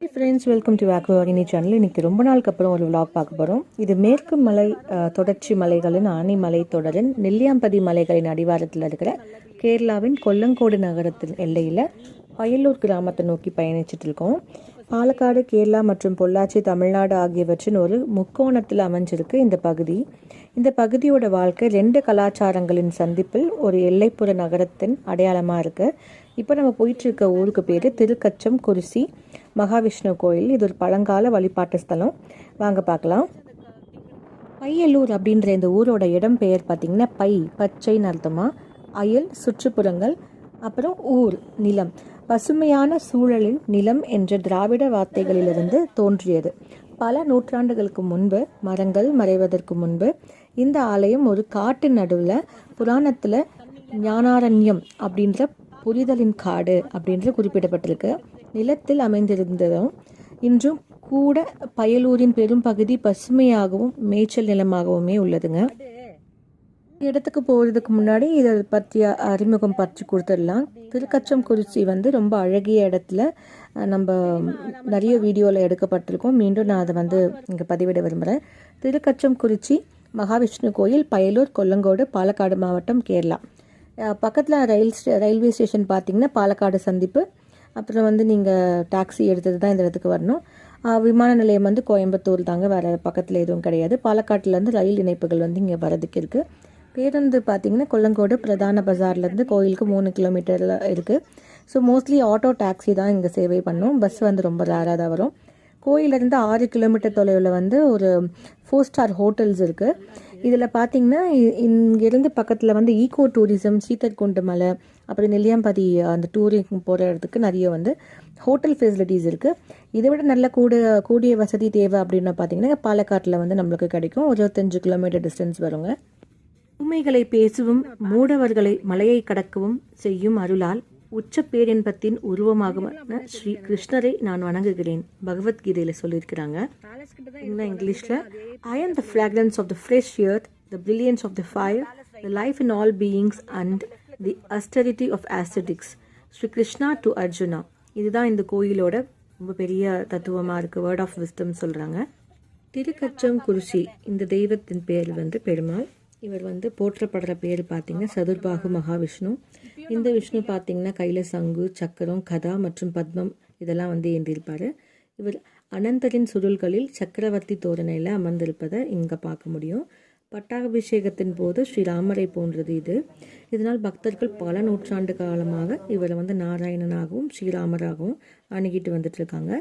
Hey friends, welcome to Aquavagini channel. இன்னைக்கு ரொம்ப நாளுக்கு அப்புறம் ஒரு vlog பார்க்க போகிறோம். இது மேற்கு மலை தொடர்ச்சி மலைகளின் ஆனைமலை தொடரின் நெல்லியாம்பதி மலைகளின் அடிவாரத்தில் இருக்கிற கேரளாவின் கொல்லங்கோடு நகரத்தின் எல்லையில் பயலூர் கிராமத்தை நோக்கி பயணிச்சுட்டு இருக்கோம். பாலக்காடு, கேரளா மற்றும் பொள்ளாச்சி, தமிழ்நாடு ஆகியவற்றின் ஒரு முக்கோணத்தில் அமைஞ்சிருக்கு இந்த பகுதி. இந்த பகுதியோட வாழ்க்கை ரெண்டு கலாச்சாரங்களின் சந்திப்பில் ஒரு எல்லைப்புற நகரத்தின் அடையாளமாக இருக்குது. இப்போ நம்ம போயிட்டுருக்க ஊருக்கு பேர் திருக்கச்சம் குருசி மகாவிஷ்ணு கோயில். இது ஒரு பழங்கால வழிபாட்டு ஸ்தலம். வாங்க பார்க்கலாம். பையலூர் அப்படின்ற இந்த ஊரோட இடம் பெயர் பார்த்திங்கன்னா பச்சைன்னு அர்த்தமாக, அயல் சுற்றுப்புறங்கள், அப்புறம் ஊர் நிலம், பசுமையான சூழலில் நிலம் என்ற திராவிட வார்த்தைகளிலிருந்து தோன்றியது. பல நூற்றாண்டுகளுக்கு முன்பு, மரங்கள் மறைவதற்கு முன்பு, இந்த ஆலயம் ஒரு காட்டு நடுவில் புராணத்தில் ஞானாரண்யம் அப்படின்ற புரிதலின் காடு அப்படின்று குறிப்பிடப்பட்டிருக்கு. நிலத்தில் அமைந்திருந்ததும் இன்றும் கூட பயலூரின் பெரும் பகுதி பசுமையாகவும் மேய்ச்சல் நிலமாகவுமே உள்ளதுங்க. இடத்துக்கு போகிறதுக்கு முன்னாடி இதை பற்றிய அறிமுகம் பற்றி கொடுத்துடலாம். திருக்கச்சம் குறிச்சி ரொம்ப அழகிய இடத்துல நம்ம நிறைய வீடியோவில் எடுக்கப்பட்டிருக்கோம். மீண்டும் நான் அதை இங்கே பதிவிட விரும்புகிறேன். திருக்கச்சம் குறிச்சி மகாவிஷ்ணு கோயில், பயலூர், கொல்லங்கோடு, பாலக்காடு மாவட்டம், கேரளா. பக்கத்தில் ரயில்வே ஸ்டேஷன் பார்த்திங்கன்னா பாலக்காடு சந்திப்பு. அப்புறம் நீங்கள் டாக்ஸி எடுத்தது தான் இந்த இடத்துக்கு வரணும். விமான நிலையம் கோயம்புத்தூர் தாங்க, வேறு பக்கத்தில் எதுவும் கிடையாது. பாலக்காட்டிலேருந்து ரயில் இணைப்புகள் இங்கே வரதுக்கு இருக்குது. பேருந்து பார்த்திங்கன்னா கொல்லங்கோடு பிரதான பஜார்லேருந்து கோயிலுக்கு 3 கிலோமீட்டரில் இருக்குது. ஸோ மோஸ்ட்லி ஆட்டோ டாக்ஸி தான் இங்கே சேவை பண்ணோம். பஸ் ரொம்ப ரேராக தான் வரும். கோயிலேருந்து 6 கிலோமீட்டர் தொலைவில் ஒரு 4 ஸ்டார் ஹோட்டல்ஸ் இருக்குது. இதில் பார்த்திங்கன்னா இங்கேருந்து பக்கத்தில் ஈகோ டூரிசம், சீத்தர்குண்டு மலை, அப்புறம் நெல்லியாம்பதி அந்த டூரிங் போகிற இடத்துக்கு நிறைய ஹோட்டல் ஃபெசிலிட்டிஸ் இருக்குது. இதை விட நல்ல கூடிய வசதி தேவை அப்படின்னு பார்த்திங்கன்னா பாலக்காட்டில் நம்மளுக்கு கிடைக்கும். 25 கிலோமீட்டர் டிஸ்டன்ஸ் வருங்க. உண்மைகளை பேசவும் மூடவர்களை மலையை கடக்கவும் செய்யும் அருளால் உச்ச பேரின்பத்தின் உருவமாக ஸ்ரீ கிருஷ்ணரை நான் வணங்குகிறேன். பகவத்கீதையில் சொல்லியிருக்கிறாங்க. இங்கிலீஷில், I am the fragrance of the fresh earth, the brilliance of the fire, the life in all beings and the austerity of aesthetics. Sri Krishna to Arjuna. இதுதான் இந்த கோயிலோட ரொம்ப பெரிய தத்துவமாக இருக்குது. வேர்ட் ஆஃப் விஸ்டம் சொல்கிறாங்க. திருக்கச்சம் குருசி இந்த தெய்வத்தின் பேர் பெருமாள். இவர் போற்றப்படுற பேர் பார்த்திங்கன்னா சதுர்பாகு மகாவிஷ்ணு. இந்த விஷ்ணு பார்த்திங்கன்னா கையில் சங்கு, சக்கரம், கதா மற்றும் பத்மம் இதெல்லாம் ஏந்திருப்பார். இவர் அனந்தரின் சுருள்களில் சக்கரவர்த்தி தோரணையில் அமர்ந்திருப்பதை இங்கே பார்க்க முடியும். பட்டாபிஷேகத்தின் போது ஸ்ரீராமரை போன்றது இது. இதனால் பக்தர்கள் பல நூற்றாண்டு காலமாக இவரை நாராயணனாகவும் ஸ்ரீராமராகவும் அணுகிட்டு வந்துட்டுருக்காங்க.